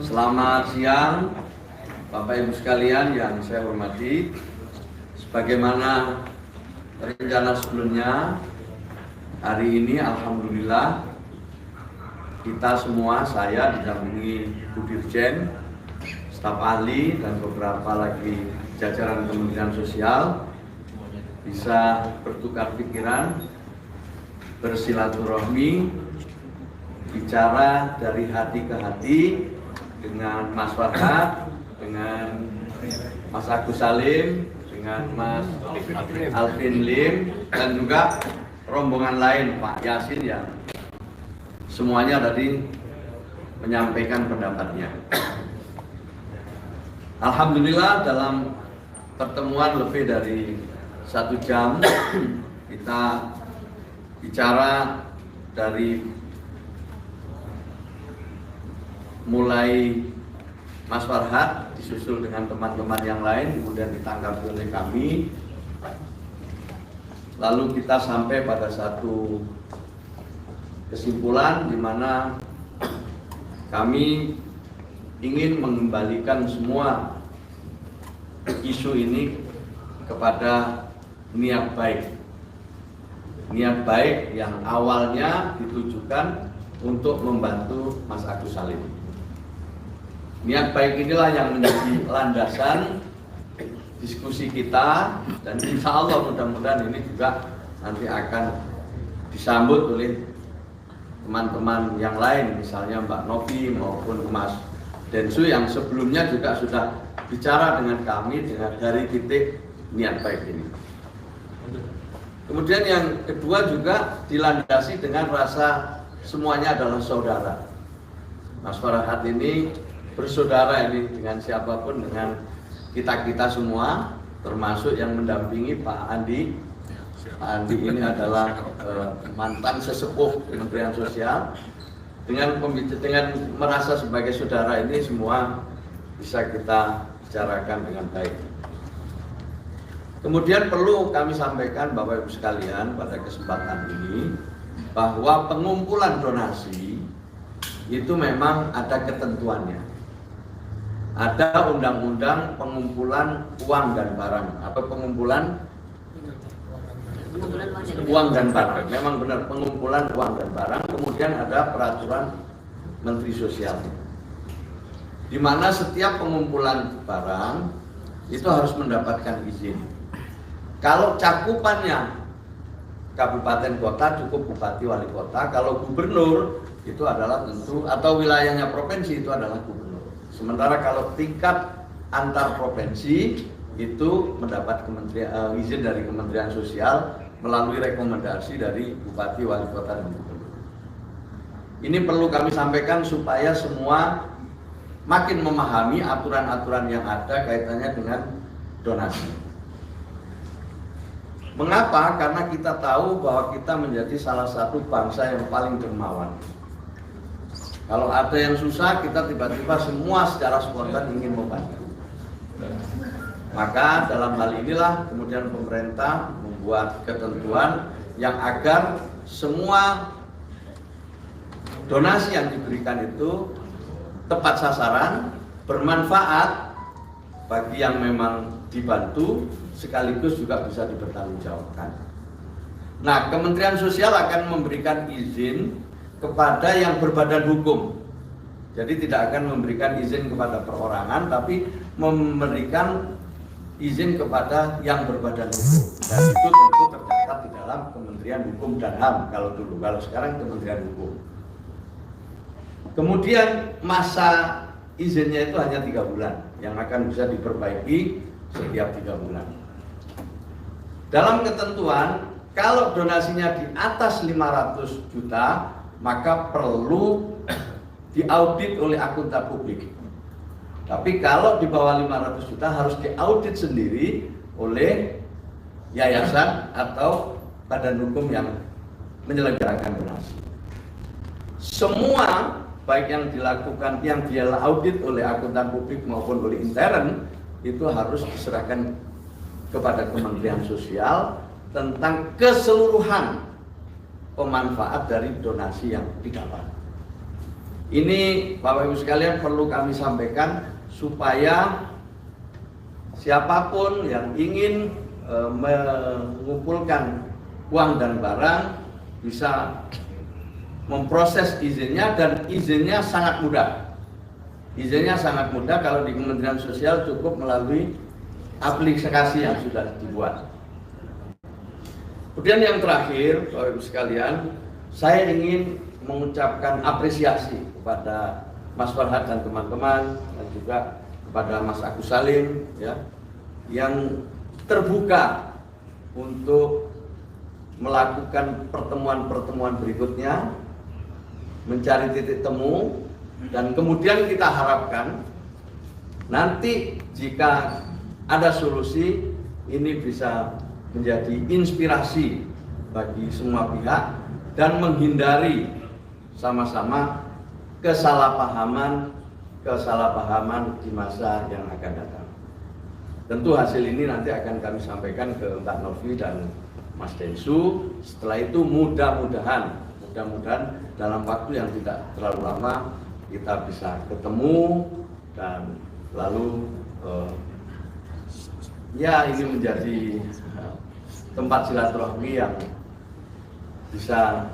Selamat siang Bapak Ibu sekalian yang saya hormati. Sebagaimana rencana sebelumnya, hari ini alhamdulillah kita semua, saya didampingi Bu Dirjen, staf ahli dan beberapa lagi jajaran Kementerian Sosial bisa bertukar pikiran, bersilaturahmi, bicara dari hati ke hati dengan Mas Farhad, dengan Mas Agus Salim, dengan Mas Alvin Lim, dan juga rombongan lain Pak Yasin yang semuanya tadi menyampaikan pendapatnya. Alhamdulillah dalam pertemuan lebih dari 1 jam kita bicara dari mulai Mas Farhad disusul dengan teman-teman yang lain, kemudian ditanggapi oleh kami, lalu kita sampai pada satu kesimpulan di mana kami ingin mengembalikan semua isu ini kepada niat baik yang awalnya ditujukan untuk membantu Mas Agus Salim. Niat baik inilah yang menjadi landasan diskusi kita, dan insya Allah mudah-mudahan ini juga nanti akan disambut oleh teman-teman yang lain, misalnya Mbak Novi maupun Mas Densu yang sebelumnya juga sudah bicara dengan kami dari titik niat baik ini. Kemudian yang kedua juga dilandasi dengan rasa semuanya adalah saudara. Mas Farhad ini bersaudara ini dengan siapapun, dengan kita semua, termasuk yang mendampingi Pak Andi. Pak Andi ini adalah mantan sesepuh Kementerian Sosial. Dengan merasa sebagai saudara ini semua bisa kita bicarakan dengan baik. Kemudian perlu kami sampaikan Bapak Ibu sekalian pada kesempatan ini bahwa pengumpulan donasi itu memang ada ketentuannya. Ada undang-undang pengumpulan uang dan barang atau pengumpulan uang dan barang. Memang benar pengumpulan uang dan barang. Kemudian ada peraturan Menteri Sosial, di mana setiap pengumpulan barang itu harus mendapatkan izin. Kalau cakupannya kabupaten kota cukup bupati wali kota, kalau gubernur itu adalah tentu, atau wilayahnya provinsi itu adalah gubernur. Sementara kalau tingkat antar provinsi itu mendapat izin dari Kementerian Sosial melalui rekomendasi dari bupati wali kota dan gubernur. Ini perlu kami sampaikan supaya semua makin memahami aturan-aturan yang ada kaitannya dengan donasi. Mengapa? Karena kita tahu bahwa kita menjadi salah satu bangsa yang paling dermawan. Kalau ada yang susah, kita tiba-tiba semua secara spontan ingin membantu. Maka dalam hal inilah kemudian pemerintah membuat ketentuan yang agar semua donasi yang diberikan itu tepat sasaran, bermanfaat bagi yang memang dibantu, sekaligus juga bisa dipertanggungjawabkan. Nah, Kementerian Sosial akan memberikan izin kepada yang berbadan hukum. Jadi tidak akan memberikan izin kepada perorangan, tapi memberikan izin kepada yang berbadan hukum. Dan itu tentu tercatat di dalam Kementerian Hukum dan HAM kalau dulu. Kalau sekarang Kementerian Hukum. Kemudian masa izinnya itu hanya 3 bulan, yang akan bisa diperbaiki setiap 3 bulan. Dalam ketentuan, kalau donasinya di atas 500 juta, maka perlu diaudit oleh akuntan publik. Tapi kalau di bawah 500 juta harus diaudit sendiri oleh yayasan atau badan hukum yang menyelenggarakan donasi. Semua baik yang dilakukan, yang dia audit oleh akuntan publik maupun oleh intern, itu harus diserahkan kepada Kementerian Sosial tentang keseluruhan pemanfaat dari donasi yang didapat. Ini Bapak Ibu sekalian perlu kami sampaikan supaya siapapun yang ingin mengumpulkan uang dan barang bisa memproses izinnya, dan izinnya sangat mudah. Izinnya sangat mudah kalau di Kementerian Sosial cukup melalui aplikasi yang sudah dibuat. Kemudian yang terakhir, Bapak Ibu sekalian, saya ingin mengucapkan apresiasi kepada Mas Farhad dan teman-teman, dan juga kepada Mas Agus Salim ya, yang terbuka untuk melakukan pertemuan-pertemuan berikutnya, mencari titik temu, dan kemudian kita harapkan nanti jika ada solusi ini bisa menjadi inspirasi bagi semua pihak dan menghindari sama-sama kesalahpahaman di masa yang akan datang. Tentu hasil ini nanti akan kami sampaikan ke Mbak Novi dan Mas Densu. Setelah itu mudah-mudahan dalam waktu yang tidak terlalu lama kita bisa ketemu, dan lalu ya ini menjadi tempat silaturahmi yang bisa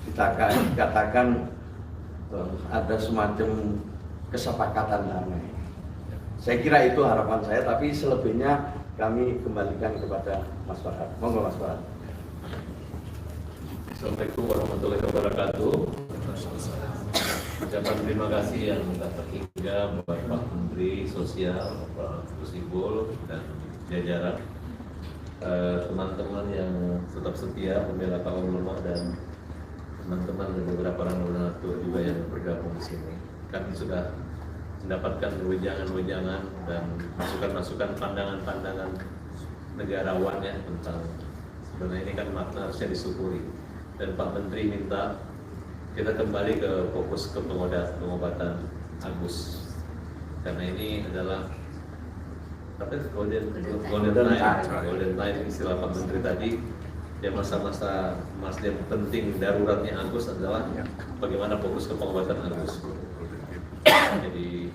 kita katakan ada semacam kesepakatan damai. Saya kira itu harapan saya, tapi selebihnya kami kembalikan kepada Mas Farhad. Monggo Mas Farhad. Assalamualaikum warahmatullahi wabarakatuh. Ucapan terima kasih yang tak terhingga buat Pak Menteri Sosial, Pak Gus Ipul dan jajaran, teman-teman yang tetap setia membela kaum lemah, dan teman-teman dan beberapa orang donatur juga yang bergabung di sini. Kami sudah mendapatkan wejangan-wejangan dan masukan-masukan pandangan-pandangan negarawan ya tentang sebenarnya ini kan makna harusnya disyukuri, dan Pak Menteri minta kita kembali ke fokus ke pengobatan Agus, karena ini adalah golden time istilah Pak Menteri tadi. Ya masa-masa yang penting daruratnya Agus adalah bagaimana fokus ke pengobatan Agus. Jadi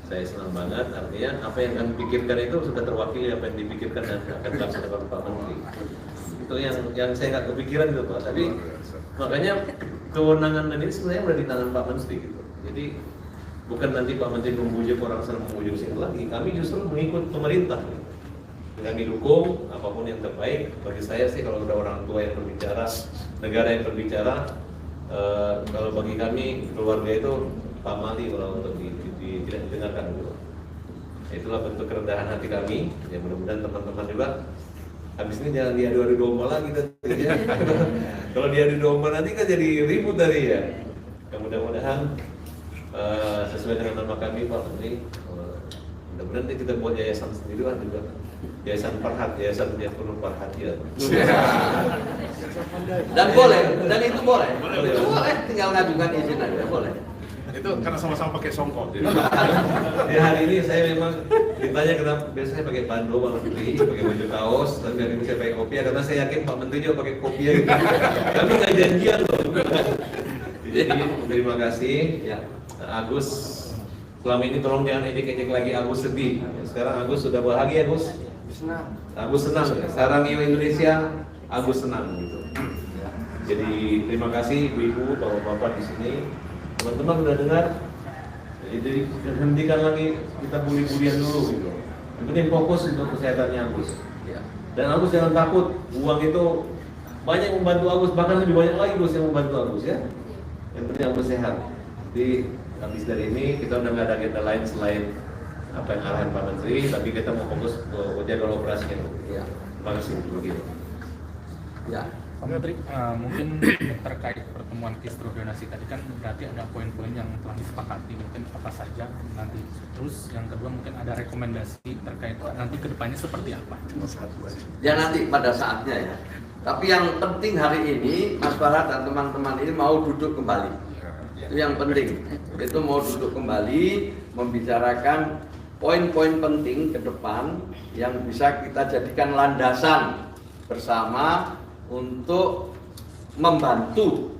saya senang banget, artinya apa yang kami pikirkan itu sudah terwakili apa yang dipikirkan dan akan dilaksanakan Pak Menteri. Itu yang saya nggak kepikiran gitu Pak. Tapi makanya kewenangan ini sebenarnya udah di tangan Pak Menteri gitu. Jadi bukan nanti Pak Menteri membujuk orang sana membujuk sini lagi. Kami justru mengikut pemerintah. Kami dukung apapun yang terbaik. Bagi saya sih kalau udah orang tua yang berbicara, negara yang berbicara, kalau bagi kami keluarga itu pamali kalau untuk didengarkan gitu. Itulah bentuk kerendahan hati kami. Ya mudah-mudahan teman-teman juga habis ini jangan diadu-adu domba lagi ya. Kalau diadu domba nanti kan jadi ribut dari ya. Mudah-mudahan sesuai dengan nama kami Pak Menteri, mudah-mudahan kita buat yayasan sendiri kan juga. Yayasan Farhad, Yayasan Penuh Perhatian. Dan boleh, dan itu boleh. Tinggal ngajukan izin aja, boleh. Itu karena sama-sama pakai songkok. Di hari ini saya memang ditanya kenapa biasanya pakai bando Pak Menteri, pakai baju kaos, tapi hari ini saya pakai kopiah karena saya yakin Pak Menteri juga pakai kopiah gitu. Kami nggak janjian loh. Jadi terima kasih ya Agus. Selama ini tolong jangan ejek-ejek lagi Agus sedih. Sekarang Agus sudah bahagia Agus. Agus senang. Sekarang Indonesia Agus senang gitu. Jadi terima kasih ibu-ibu, bapak-bapak di sini. Teman-teman sudah dengar. Jadi hentikan lagi kita bully-bulian dulu gitu. Yang penting fokus untuk kesehatannya Agus. Dan Agus jangan takut. Uang itu banyak membantu Agus, bahkan lebih banyak lagi Agus yang membantu Agus ya. Yang penting Agus sehat. Jadi habis dari ini kita udah nggak ada agenda lain selain apa yang arahan Pak Menteri, tapi kita mau fokus ke jadwal operasinya. Ya. Terima kasih begitu. Ya. Pak Menteri, mungkin terkait pertemuan kisruh donasi tadi kan berarti ada poin-poin yang telah disepakati, mungkin apa saja nanti. Terus yang kedua mungkin ada rekomendasi terkait nanti kedepannya seperti apa? Ya nanti pada saatnya ya. Tapi yang penting hari ini Mas Farhad dan teman-teman ini mau duduk kembali. Itu yang penting. Itu mau duduk kembali membicarakan poin-poin penting ke depan yang bisa kita jadikan landasan bersama untuk membantu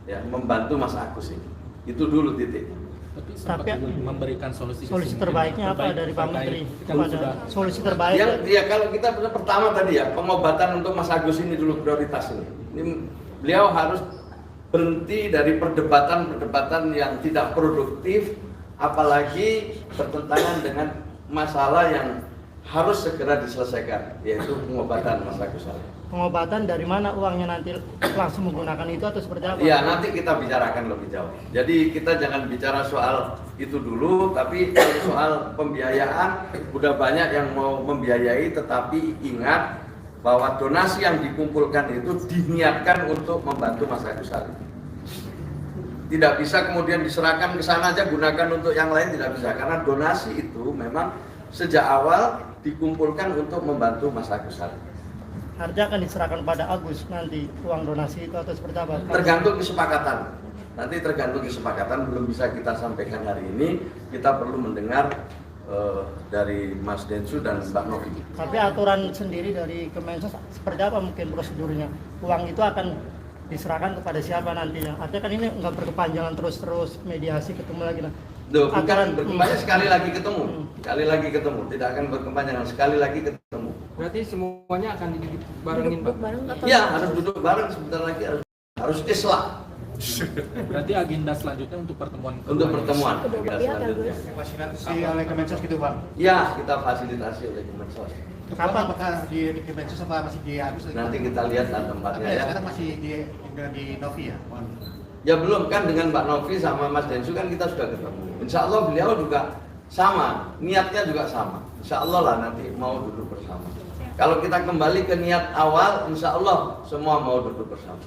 ya membantu Mas Agus ini. Itu dulu titik. Tapi sempat memberikan solusi terbaiknya apa dari Pak Menteri kepada solusi terbaik? Ya kalau kita pertama tadi ya, pengobatan untuk Mas Agus ini dulu prioritas ini. Beliau harus berhenti dari perdebatan yang tidak produktif, apalagi bertentangan dengan masalah yang harus segera diselesaikan, yaitu pengobatan Mas Agus Salim. Pengobatan dari mana uangnya nanti langsung menggunakan itu atau seperti apa? Ya nanti kita bicarakan lebih jauh. Jadi kita jangan bicara soal itu dulu, tapi soal pembiayaan udah banyak yang mau membiayai, tetapi ingat bahwa donasi yang dikumpulkan itu diniatkan untuk membantu Mas Agus Salim. Tidak bisa kemudian diserahkan ke sana aja, gunakan untuk yang lain, tidak bisa, karena donasi itu memang sejak awal dikumpulkan untuk membantu Mas Agus Salim. Artinya akan diserahkan pada Agus nanti uang donasi itu atau seperti apa? Tergantung kesepakatan. Nanti tergantung kesepakatan, belum bisa kita sampaikan hari ini. Kita perlu mendengar dari Mas Densu dan Mbak Novi. Tapi aturan sendiri dari Kemensos seperti apa mungkin prosedurnya? Uang itu akan diserahkan kepada siapa nantinya? Artinya kan ini nggak berkepanjangan terus mediasi ketemu lagi. Duh, bukan berkepanjangan sekali lagi ketemu, tidak akan berkepanjangan sekali lagi ketemu. Berarti semuanya akan dibarengin, Pak? Iya, harus duduk bareng sebentar lagi, harus islah. Berarti agenda selanjutnya untuk pertemuan agenda selanjutnya. Fasilitasi oleh Kemensos gitu, Bang. Ya, kita fasilitasi oleh Kemensos. Kapan apakah di Kemensos apa masih di Agus? Nanti kita lihat tempatnya ya. Sekarang masih di Novi ya? Ya belum, kan dengan Mbak Novi sama Mas Densu kan kita sudah ketemu. Insya Allah beliau juga sama, niatnya juga sama. Insya Allah lah nanti mau duduk bersama. Kalau kita kembali ke niat awal, insya Allah semua mau duduk bersama.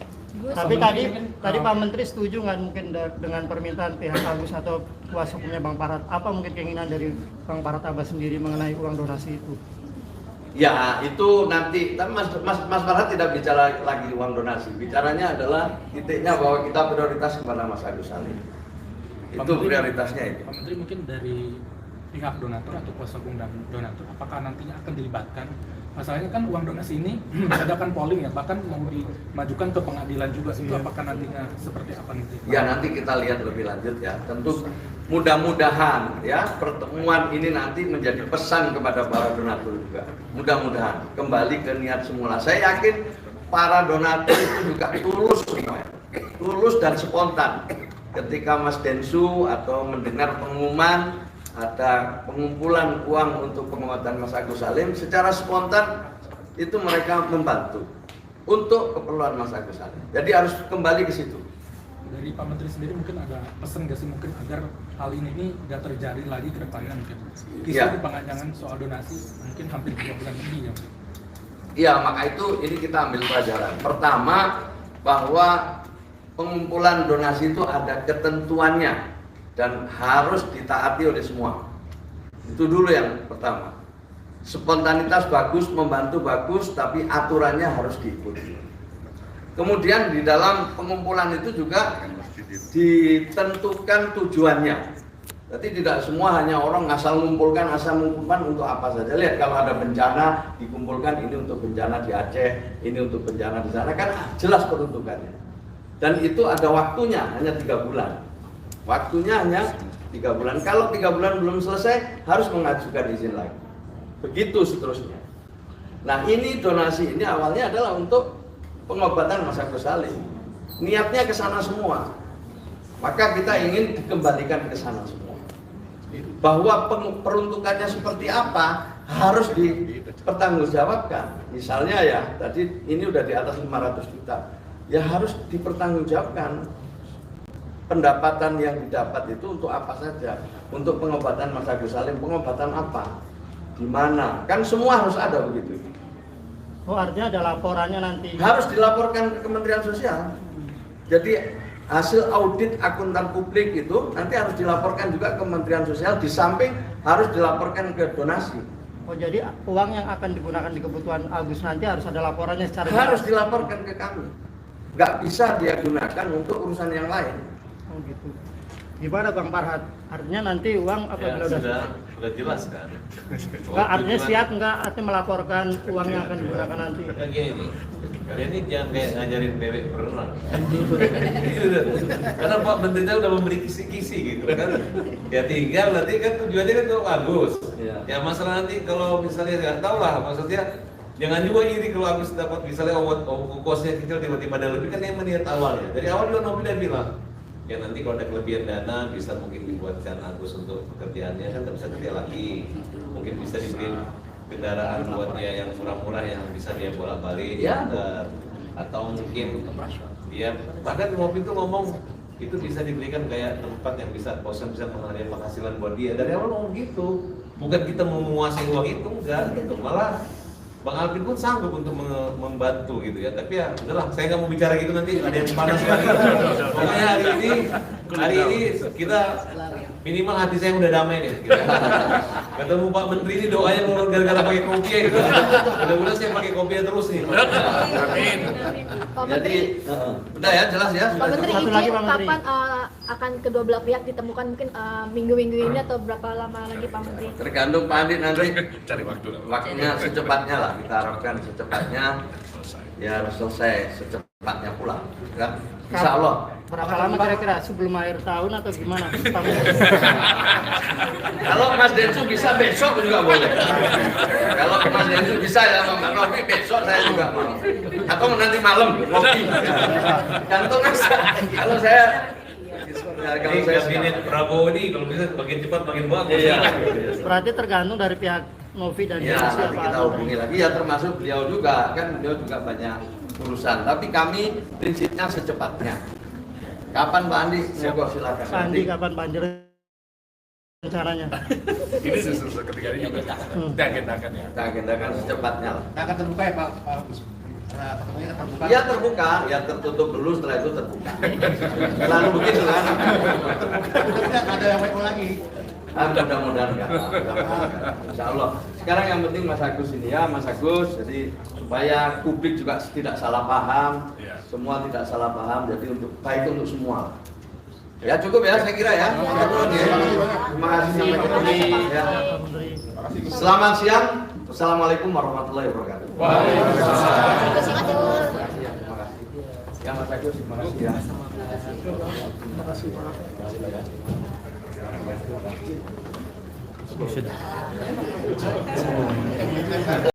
Tapi tadi Pak Menteri setuju nggak mungkin dengan permintaan pihak Agus atau kuasa hukumnya Bang Farhat? Apa mungkin keinginan dari Bang Farhat Abbas sendiri mengenai uang donasi itu? Ya itu nanti, tapi Mas Farhat tidak bicara lagi uang donasi. Bicaranya adalah titiknya bahwa kita prioritas kepada Mas Agus Salim. Itu prioritasnya itu. Pak Menteri mungkin dari pihak donatur atau kuasa hukum dan donatur, apakah nantinya akan dilibatkan? Masalahnya kan uang donasi ini adakan polling ya, bahkan mau dimajukan ke pengadilan juga. Itu apakah nantinya seperti apa nanti? Ya nanti kita lihat lebih lanjut ya. Tentu mudah-mudahan ya pertemuan ini nanti menjadi pesan kepada para donatur juga. Mudah-mudahan kembali ke niat semula. Saya yakin para donatur itu juga tulus semua, tulus dan spontan. Ketika Mas Densu atau mendengar pengumuman ada pengumpulan uang untuk pengobatan Mas Agus Salim, secara spontan itu mereka membantu untuk keperluan Mas Agus Salim. Jadi harus kembali ke situ. Dari Pak Menteri sendiri mungkin ada pesan nggak sih mungkin agar hal ini nggak terjadi lagi ke depannya mungkin? Kisah di pengajangan soal donasi mungkin hampir 3 bulan lebih ya. Iya, maka itu ini kita ambil pelajaran. Pertama, bahwa pengumpulan donasi itu ada ketentuannya dan harus ditaati oleh semua. Itu dulu yang pertama. Spontanitas bagus, membantu bagus, tapi aturannya harus diikuti. Kemudian di dalam pengumpulan itu juga ditentukan tujuannya. Jadi tidak semua hanya orang asal mengumpulkan untuk apa saja. Lihat kalau ada bencana dikumpulkan, ini untuk bencana di Aceh, ini untuk bencana di sana, kan jelas peruntukannya. Dan itu ada waktunya, hanya 3 bulan. Waktunya hanya 3 bulan. Kalau 3 bulan belum selesai, harus mengajukan izin lagi. Begitu seterusnya. Nah ini donasi ini awalnya adalah untuk pengobatan Mas Agus Salim. Niatnya ke sana semua. Maka kita ingin dikembalikan ke sana semua. Bahwa peruntukannya seperti apa harus dipertanggungjawabkan. Misalnya ya, tadi ini udah di atas 500 juta. Ya harus dipertanggungjawabkan. Pendapatan yang didapat itu untuk apa saja? Untuk pengobatan Mas Agus Salim, pengobatan apa? Di mana? Kan semua harus ada begitu. Oh, artinya ada laporannya nanti. Harus dilaporkan ke Kementerian Sosial. Jadi hasil audit akuntan publik itu nanti harus dilaporkan juga ke Kementerian Sosial, di samping harus dilaporkan ke donasi. Oh, jadi uang yang akan digunakan di kebutuhan Agus nanti harus ada laporannya secara harus dilaporkan ke kami. Nggak bisa dia gunakan untuk urusan yang lain. Oh gitu. Gimana Bang Farhat? Artinya nanti uang apabila sudah jelas kan? Nggak, artinya siap nggak artinya melaporkan uang yang akan digunakan nanti? Begini, Kalian ini jangan kayak ngajarin bebek berenang. Karena Pak Menteri udah memberi kisi-kisi gitu kan. Ya tinggal nanti kan tujuannya kan tuh bagus. Ya masalah nanti kalau misalnya nggak tahu lah, maksudnya jangan juga iri kalau habis dapat misalnya kosnya kecil tiba-tiba ada lebih, kan yang meniat awalnya. Dari awal juga Novi udah bilang, ya nanti kalau ada kelebihan dana bisa mungkin dibuatkan Agus untuk pekerjaannya kan bisa kerja lagi. Mungkin bisa diberi kendaraan buat dia yang murah-murah yang bisa dia bolak-balik atau mungkin dia bahkan Novi itu ngomong itu bisa diberikan kayak tempat yang bisa kosan bisa mengalir penghasilan buat dia. Dari awal ngomong gitu, bukan kita mau menguasai uang itu, enggak gitu, malah Bang Alvin pun sanggup untuk membantu gitu ya, tapi ya udahlah, saya nggak mau bicara gitu nanti ada yang panas lagi. Pokoknya hari ini kita minimal hati saya udah damai nih. Gitu. Ketemu Pak Menteri ini doanya mau gara-gara pakai kopi gitu. Mudah-mudahan saya pakai kopi terus nih. Amin. Jadi udah ya jelas ya. Pak Menteri, Satu lagi, izin Pak Menteri. kapan akan kedua belah pihak ditemukan, mungkin minggu-minggu ini atau berapa lama lagi Pak Menteri? Tergantung Pak Andi nanti cari waktunya secepatnya lah, kita harapkan secepatnya ya harus selesai secepatnya pulang kan, insya Allah. Berapa lama kira-kira sebelum akhir tahun atau gimana? Pak Menteri? Kalau Mas Densu bisa besok juga boleh. Kalau Mas Densu bisa ya Mbak Novi besok saya juga mau. Atau nanti malam kopi. Gantung aja. Kalau saya Kalau kabinet Prabowo ini kalau bisa makin cepat makin bagus. Iya. Berarti tergantung dari pihak Novi dan Ya, Densus ya, nanti Pak. kita hubungi lagi ya, termasuk beliau juga, kan beliau juga banyak urusan. Tapi kami prinsipnya secepatnya. Kapan Pak Andi? Monggo silakan. Pak Andi, kapan banjir rencananya? Ini susu ketiga ini juga kita agendakan ya. Kita agendakan secepatnya lah. Nah, akan terbuka ya Pak Agus? Pertemuannya akan terbuka? Ya terbuka, ya tertutup dulu, setelah itu terbuka. Selalu begitu kan? Tapi ada yang WO lagi. Mudah-mudahan enggak. Insya Allah. Sekarang yang penting Mas Agus ini ya, Mas Agus. Jadi supaya publik juga tidak salah paham, semua tidak salah paham. Jadi untuk baik untuk semua. Ya cukup ya, saya kira ya. Terima kasih sampai ketemu. Ya. Pak Menteri. Selamat siang. Assalamualaikum warahmatullahi wabarakatuh. Waalaikumsalam. Terima kasih Mas. Terima kasih. Ya Mas Agus, terima kasih ya. Sudah.